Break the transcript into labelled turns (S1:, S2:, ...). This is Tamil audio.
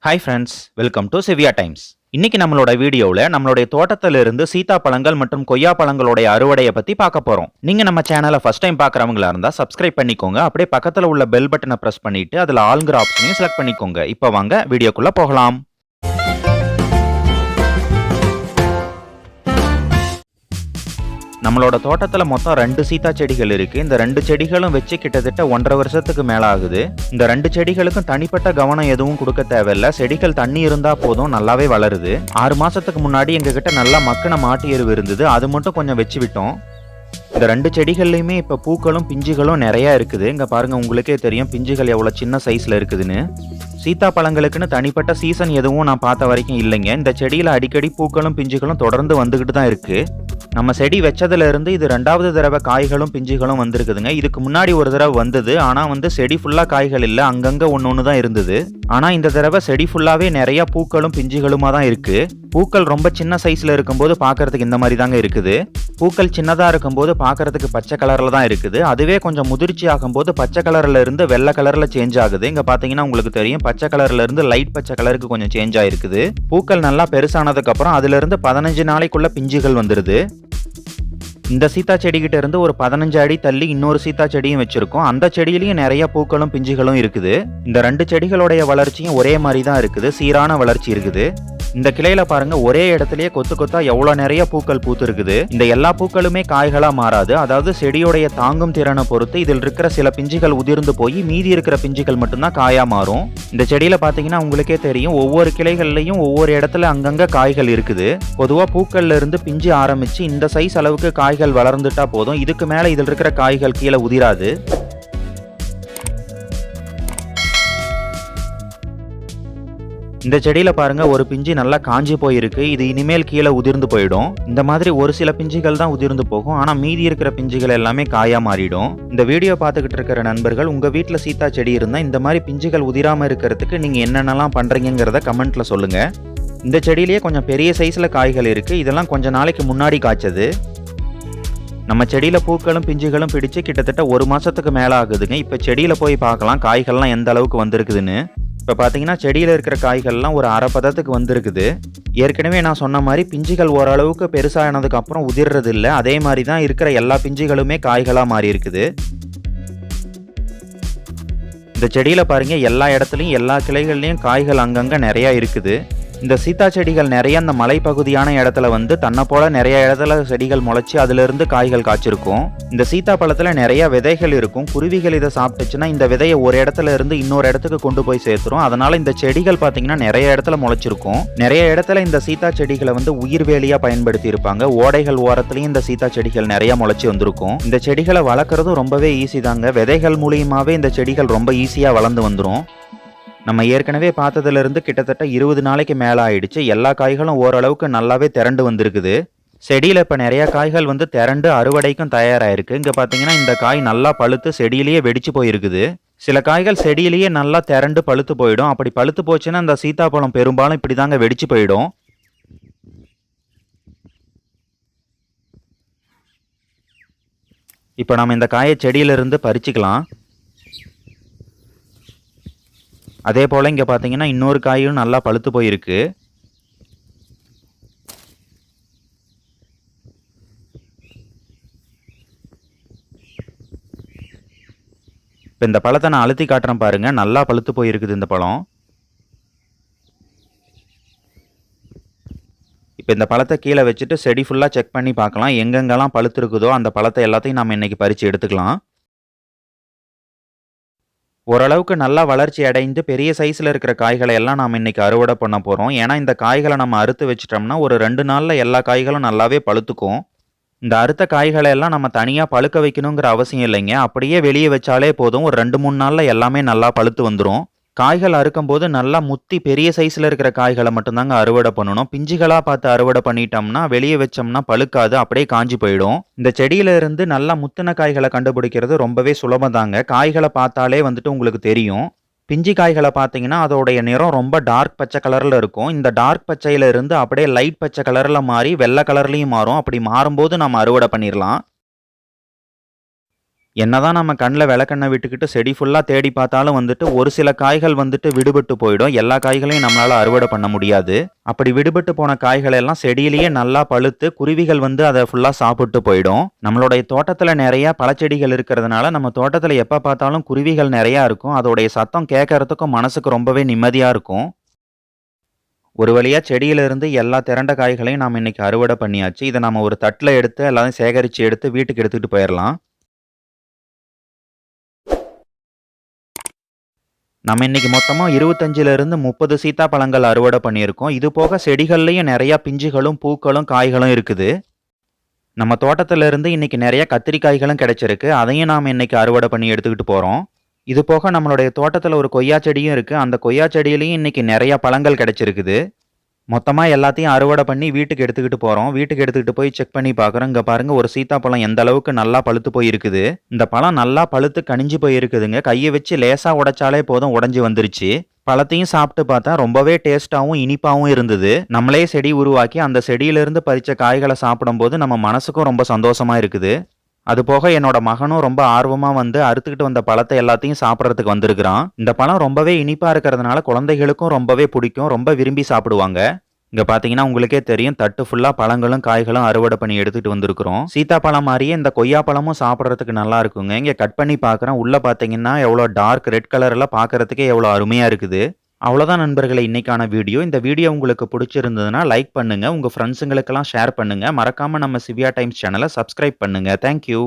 S1: Hi friends, welcome to Shivya Times. இன்னைக்கு நம்மளோட வீடியோல நம்மளுடைய தோட்டத்துல இருந்து சீதா பழங்கள் மற்றும் கொய்யா பழங்களோட அறுவடையை பத்தி பார்க்க போறோம். நீங்க நம்ம சேனலை ஃபர்ஸ்ட் டைம் பார்க்கறவங்களா இருந்தா சப்ஸ்கிரைப் பண்ணிக்கோங்க. அப்படியே பக்கத்துல உள்ள பெல் பட்டனை பிரஸ் பண்ணிட்டு அதுல ஆல்ங்கிற ஆப்ஷனையும் செலக்ட் பண்ணிக்கோங்க. இப்போ வாங்க வீடியோக்குள்ள போகலாம். நம்மளோட தோட்டத்துல மொத்தம் 2 சீதா செடிகள் இருக்கு. இந்த 2 செடிகளும் வச்சு கிட்டத்தட்ட 1.5 வருஷத்துக்கு மேல ஆகுது. இந்த 2 செடிகளுக்கும் தனிப்பட்ட கவனம் எதுவும் கொடுக்க தேவையில்ல. செடிகள் தண்ணி இருந்தா போதும், நல்லாவே வளருது. 6 மாசத்துக்கு முன்னாடி எங்ககிட்ட நல்லா மக்கின மாட்டு எருவு இருந்தது, அது மட்டும் கொஞ்சம் வச்சு விட்டோம். இந்த 2 செடிகள்லையுமே இப்ப பூக்களும் பிஞ்சுகளும் நிறைய இருக்குது. இங்க பாருங்க, உங்களுக்கே தெரியும் பிஞ்சுகள் எவ்வளவு சின்ன சைஸ்ல இருக்குதுன்னு. சீதா பழங்களுக்குன்னு தனிப்பட்ட சீசன் எதுவும் நான் பார்த்த வரைக்கும் இல்லைங்க. இந்த செடியில அடிக்கடி பூக்களும் பிஞ்சுகளும் தொடர்ந்து வந்துகிட்டு தான் இருக்கு. நம்ம செடி வச்சதுல இருந்து இது 2வது தடவை காய்களும் பிஞ்சுகளும் வந்திருக்குதுங்க. இதுக்கு முன்னாடி ஒரு தடவை வந்தது, ஆனா செடி ஃபுல்லா காய்கள் இல்ல, அங்கங்க ஒன்னு தான் இருந்தது. ஆனா இந்த தடவை செடி ஃபுல்லாவே நிறைய பூக்களும் பிஞ்சுகளுமா தான் இருக்கு. பூக்கள் ரொம்ப சின்ன சைஸ்ல இருக்கும்போது பாக்குறதுக்கு இந்த மாதிரி தாங்க இருக்குது. பூக்கள் சின்னதா இருக்கும்போது பாக்குறதுக்கு பச்சை கலர்ல தான் இருக்குது. அதுவே கொஞ்சம் முதிர்ச்சி ஆகும்போது பச்சை கலர்ல இருந்து வெள்ளை கலர்ல சேஞ்ச் ஆகுது. இங்க பாத்தீங்கன்னா உங்களுக்கு தெரியும், பச்சை கலர்ல இருந்து லைட் பச்சை கலருக்கு கொஞ்சம் சேஞ்ச் ஆயிருக்குது. பூக்கள் நல்லா பெருசானதுக்கு அப்புறம் அதுல இருந்து 15 நாளைக்குள்ள பிஞ்சுகள் வந்துருது. இந்த சீதா செடிகிட்ட இருந்து ஒரு 15 அடி தள்ளி இன்னொரு சீதா செடியும் வச்சிருக்கோம். அந்த செடியிலயும் நிறைய பூக்களும் பிஞ்சுகளும் இருக்குது. இந்த 2 செடிகளுடைய வளர்ச்சியும் ஒரே மாதிரி தான் இருக்குது, சீரான வளர்ச்சி இருக்குது. இந்த கிளையில பாருங்க, ஒரே இடத்துலயே கொத்து கொத்தா எவ்வளவு நிறைய பூக்கள் பூத்து இருக்குது. இந்த எல்லா பூக்களுமே காய்களா மாறாது. அதாவது செடியோடைய தாங்கும் திறனை பொறுத்து இதில் இருக்கிற சில பிஞ்சுகள் உதிர்ந்து போய் மீதி இருக்கிற பிஞ்சுகள் மட்டும்தான் காயா மாறும். இந்த செடியில பாத்தீங்கன்னா உங்களுக்கே தெரியும், ஒவ்வொரு கிளைகள்லயும் ஒவ்வொரு இடத்துல அங்கங்க காய்கள் இருக்குது. பொதுவா பூக்கள்ல இருந்து பிஞ்சு ஆரம்பிச்சு இந்த சைஸ் அளவுக்கு காய்கள் வளர்ந்துட்டா போதும். இதுக்கு மேல இதில் இருக்கிற காய்கள் கீழே உதிராது. இந்த செடியில பாருங்க, ஒரு பிஞ்சு நல்லா காஞ்சி போயிருக்கு. இது இனிமேல் கீழே உதிர்ந்து போயிடும். இந்த மாதிரி ஒரு சில பிஞ்சுகள் தான் உதிர்ந்து போகும், ஆனா மீதி இருக்கிற பிஞ்சுகள் எல்லாமே காயா மாறிடும். இந்த வீடியோ பார்த்துக்கிட்டு இருக்கிற நண்பர்கள், உங்க வீட்டுல சீதா செடி இருந்தா இந்த மாதிரி பிஞ்சுகள் உதிராம இருக்கிறதுக்கு நீங்க என்னென்னலாம் பண்றீங்கிறத கமெண்ட்ல சொல்லுங்க. இந்த செடியிலேயே கொஞ்சம் பெரிய சைஸ்ல காய்கள் இருக்கு. இதெல்லாம் கொஞ்ச நாளைக்கு முன்னாடி காய்ச்சது. நம்ம செடியில பூக்களும் பிஞ்சுகளும் பிடிச்சு கிட்டத்தட்ட 1 மாசத்துக்கு மேல ஆகுதுங்க. இப்ப செடியில போய் பார்க்கலாம் காய்கள்லாம் எந்த அளவுக்கு வந்திருக்குதுன்னு. இப்போ பார்த்தீங்கன்னா செடியில் இருக்கிற காய்கள்லாம் ஒரு அரை பதத்துக்கு வந்திருக்குது. ஏற்கனவே நான் சொன்ன மாதிரி பிஞ்சுகள் ஓரளவுக்கு பெருசானதுக்கு அப்புறம் உதிர்றது இல்லை. அதே மாதிரி தான் இருக்கிற எல்லா பிஞ்சுகளுமே காய்களாக மாறி இருக்குது. இந்த செடியில் பாருங்க, எல்லா இடத்துலையும் எல்லா கிளைகள்லையும் காய்கள் அங்கங்கே நிறையா இருக்குது. இந்த சீதா செடிகள் நிறைய இந்த மலைப்பகுதியான இடத்துல தன்னை போல நிறைய இடத்துல செடிகள் முளைச்சி அதுல இருந்து காய்கள் காய்ச்சிருக்கும். இந்த சீதா பழத்துல நிறைய விதைகள் இருக்கும். குருவிகள் இதை சாப்பிட்டுச்சுன்னா இந்த விதையை ஒரு இடத்துல இருந்து இன்னொரு இடத்துக்கு கொண்டு போய் சேர்த்துரும். அதனால இந்த செடிகள் பாத்தீங்கன்னா நிறைய இடத்துல முளைச்சிருக்கும். நிறைய இடத்துல இந்த சீதா செடிகளை உயிர்வேலியா பயன்படுத்தி இருப்பாங்க. ஓடைகள் ஓரத்துலயும் இந்த சீதா செடிகள் நிறைய முளைச்சி வந்திருக்கும். இந்த செடிகளை வளர்க்கறதும் ரொம்பவே ஈஸி தாங்க. விதைகள் மூலியமாவே இந்த செடிகள் ரொம்ப ஈஸியா வளர்ந்து வந்துடும். நம்ம ஏற்கனவே பார்த்ததுல இருந்து கிட்டத்தட்ட 20 நாளைக்கு மேல ஆயிடுச்சு. எல்லா காய்களும் ஓரளவுக்கு நல்லாவே திரண்டு வந்திருக்குது. செடியில இப்ப நிறைய காய்கள் திரண்டு அறுவடைக்கும் தயாராயிருக்கு. இங்க பாத்தீங்கன்னா இந்த காய் நல்லா பழுத்து செடியிலேயே வெடிச்சு போயிருக்குது. சில காய்கள் செடியிலேயே நல்லா திரண்டு பழுத்து போயிடும். அப்படி பழுத்து போச்சுன்னா இந்த சீதாப்பழம் பெரும்பாலும் இப்படிதாங்க வெடிச்சு போயிடும். இப்ப நம்ம இந்த காயை செடியில இருந்து பறிச்சுக்கலாம். அதே போல் இங்கே பார்த்தீங்கன்னா இன்னொரு காயும் நல்லா பழுத்து போயிருக்கு. இப்போ இந்த பழத்தை நான் அழுத்தி காட்டுறேன் பாருங்க, நல்லா பழுத்து போயிருக்குது இந்த பழம். இப்போ இந்த பழத்தை கீழே வச்சுட்டு செடி ஃபுல்லாக செக் பண்ணி பார்க்கலாம். எங்கெங்கெல்லாம் பழுத்து இருக்குதோ அந்த பழத்தை எல்லாத்தையும் நம்ம இன்னைக்கு பறித்து எடுத்துக்கலாம். ஓரளவுக்கு நல்லா வளர்ச்சி அடைந்து பெரிய சைஸில் இருக்கிற காய்களை எல்லாம் நாம் இன்னைக்கு அறுவடை பண்ண போகிறோம். ஏன்னா இந்த காய்களை நம்ம அறுத்து வச்சிட்டோம்னா ஒரு 2 நாளில் எல்லா காய்களும் நல்லாவே பழுத்துக்கும். இந்த அறுத்த காய்களை எல்லாம் நம்ம தனியாக பழுக்க வைக்கணுங்கிற அவசியம் இல்லைங்க. அப்படியே வெளியே வச்சாலே போதும், ஒரு 2-3 நாளில் எல்லாமே நல்லா பழுத்து வந்துடும். காய்கள் அறுக்கும்போது நல்லா முத்தி பெரிய சைஸில் இருக்கிற காய்களை மட்டும்தாங்க அறுவடை பண்ணணும். பிஞ்சுகளாக பார்த்து அறுவடை பண்ணிட்டோம்னா வெளியே வச்சோம்னா பழுக்காது, அப்படியே காஞ்சி போயிடும். இந்த செடியில இருந்து நல்லா முத்தின காய்களை கண்டுபிடிக்கிறது ரொம்பவே சுலபம் தாங்க. காய்களை பார்த்தாலே உங்களுக்கு தெரியும். பிஞ்சு காய்களை பார்த்தீங்கன்னா அதோடைய நிறம் ரொம்ப டார்க் பச்சை கலரில் இருக்கும். இந்த டார்க் பச்சையில இருந்து அப்படியே லைட் பச்சை கலரில் மாறி வெள்ளை கலர்லையும் மாறும். அப்படி மாறும்போது நம்ம அறுவடை பண்ணிடலாம். என்னதான் நம்ம கண்ணில் விளக்கெண்ணெய் விட்டுக்கிட்டு செடி ஃபுல்லாக தேடி பார்த்தாலும் வந்துட்டு ஒரு சில காய்கள் வந்துட்டு விடுபட்டு போயிடும். எல்லா காய்களையும் நம்மளால அறுவடை பண்ண முடியாது. அப்படி விடுபட்டு போன காய்கள் எல்லாம் செடியிலேயே நல்லா பழுத்து குருவிகள் வந்து அதை ஃபுல்லாக சாப்பிட்டு போயிடும். நம்மளுடைய தோட்டத்தில் நிறைய பழச்செடிகள் இருக்கிறதுனால நம்ம தோட்டத்தில் எப்போ பார்த்தாலும் குருவிகள் நிறையா இருக்கும். அதோடைய சத்தம் கேட்கறதுக்கும் மனசுக்கு ரொம்பவே நிம்மதியாக இருக்கும். ஒரு வழியா செடியிலிருந்து எல்லா திரண்ட காய்களையும் நாம் இன்னைக்கு அறுவடை பண்ணியாச்சு. இதை நம்ம ஒரு தட்டில் எடுத்து எல்லாத்தையும் சேகரித்து எடுத்து வீட்டுக்கு எடுத்துக்கிட்டு போயிடலாம். நம்ம இன்னைக்கு மொத்தமாக 25லிருந்து 30 சீத்தாப்பழங்கள் அறுவடை பண்ணியிருக்கோம். இது போக செடிகள்லையும் நிறையா பிஞ்சுகளும் பூக்களும் காய்களும் இருக்குது. நம்ம தோட்டத்திலிருந்து இன்னைக்கு நிறைய கத்திரிக்காய்களும் கிடைச்சிருக்கு. அதையும் நாம் இன்னைக்கு அறுவடை பண்ணி எடுத்துக்கிட்டு போகிறோம். இது போக நம்மளுடைய தோட்டத்தில் ஒரு கொய்யா செடியும் இருக்குது. அந்த கொய்யா செடியிலையும் இன்னைக்கு நிறைய பழங்கள் கிடைச்சிருக்குது. மொத்தமாக எல்லாத்தையும் அறுவடை பண்ணி வீட்டுக்கு எடுத்துக்கிட்டு போகிறோம். வீட்டுக்கு எடுத்துக்கிட்டு போய் செக் பண்ணி பார்க்குறோம். இங்கே பாருங்கள், ஒரு சீத்தாப்பழம் எந்த அளவுக்கு நல்லா பழுத்து போயிருக்குது. இந்த பழம் நல்லா பழுத்து கனிஞ்சு போயிருக்குதுங்க. கையை வச்சு லேசாக உடைச்சாலே போதும், உடஞ்சி வந்துருச்சு. பழத்தையும் சாப்பிட்டு பார்த்தா ரொம்பவே டேஸ்ட்டாகவும் இனிப்பாகவும் இருந்தது. நம்மளே செடி உருவாக்கி அந்த செடியிலிருந்து பறித்த காய்களை சாப்பிடும்போது நம்ம மனசுக்கும் ரொம்ப சந்தோஷமாக இருக்குது. அது போக என்னோட மகனும் ரொம்ப ஆர்வமாக வந்து அறுத்துக்கிட்டு வந்த பழத்தை எல்லாத்தையும் சாப்பிட்றதுக்கு வந்திருக்கிறான். இந்த பழம் ரொம்பவே இனிப்பாக இருக்கிறதுனால குழந்தைகளுக்கும் ரொம்பவே பிடிக்கும், ரொம்ப விரும்பி சாப்பிடுவாங்க. இங்கே பார்த்தீங்கன்னா உங்களுக்கே தெரியும், தட்டு ஃபுல்லாக பழங்களும் காய்களும் அறுவடை பண்ணி எடுத்துகிட்டு வந்திருக்கிறோம். சீத்தாப்பழம் மாதிரியே இந்த கொய்யா பழமும் சாப்பிட்றதுக்கு நல்லா இருக்குங்க. இங்கே கட் பண்ணி பார்க்குறேன். உள்ளே பார்த்தீங்கன்னா எவ்வளோ டார்க் ரெட் கலரில் பார்க்குறதுக்கே எவ்வளோ அருமையாக இருக்குது. அவ்வளோதான் நண்பர்களே, இன்னைக்கான வீடியோ. இந்த வீடியோ உங்களுக்கு பிடிச்சிருந்ததுன்னா லைக் பண்ணுங்கள், உங்கள் ஃப்ரெண்ட்ஸுங்களுக்கெல்லாம் ஷேர் பண்ணுங்கள். மறக்காமல் நம்ம சிவ்யா டைம்ஸ் சேனலை சப்ஸ்கிரைப் பண்ணுங்கள். தேங்க்யூ.